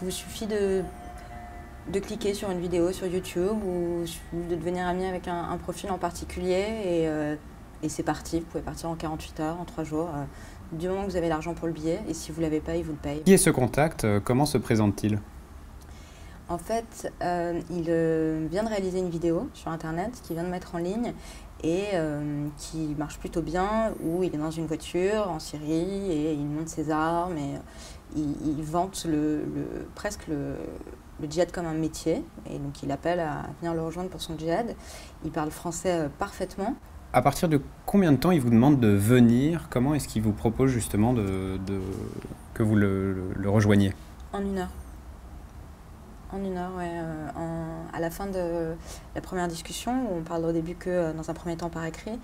Il vous suffit de cliquer sur une vidéo sur YouTube ou de devenir ami avec un profil en particulier et c'est parti. Vous pouvez partir en 48 heures, en 3 jours, du moment que vous avez l'argent pour le billet et si vous ne l'avez pas, ils vous le payent. Qui est ce contact? Comment se présente-t-il? En fait, il vient de réaliser une vidéo sur Internet qu'il vient de mettre en ligne et qui marche plutôt bien, où il est dans une voiture en Syrie et il monte ses armes et il vante presque le djihad comme un métier. Et donc il appelle à venir le rejoindre pour son djihad. Il parle français parfaitement. À partir de combien de temps il vous demande de venir? Comment est-ce qu'il vous propose justement que vous le rejoigniez? En 1 heure. En 1 heure, ouais. À la fin de la première discussion, où on parle au début que dans un premier temps par écrit,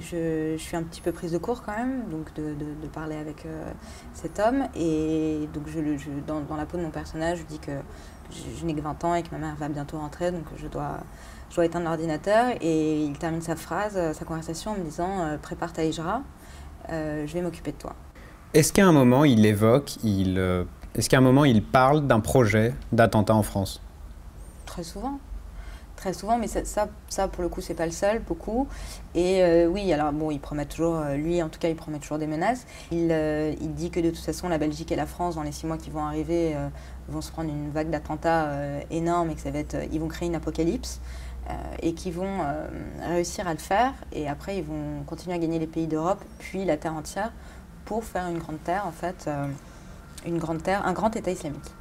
je suis un petit peu prise de court quand même, donc de parler avec cet homme. Et donc dans la peau de mon personnage, je dis que je n'ai que 20 ans et que ma mère va bientôt rentrer, donc je dois éteindre l'ordinateur. Et il termine sa conversation en me disant « Prépare ta hijra, je vais m'occuper de toi ». Est-ce qu'à un moment il évoque, est-ce qu'à un moment il parle d'un projet d'attentat en France? Très souvent. Très souvent, mais ça pour le coup, c'est pas le seul, beaucoup. Et oui, alors bon, il promet toujours, lui en tout cas, il promet toujours des menaces. Il dit que de toute façon, la Belgique et la France, dans les 6 mois qui vont arriver, vont se prendre une vague d'attentats énorme et que ça va être, ils vont créer une apocalypse et qu'ils vont réussir à le faire. Et après, ils vont continuer à gagner les pays d'Europe, puis la terre entière, pour faire une grande terre, en fait, un grand État islamique.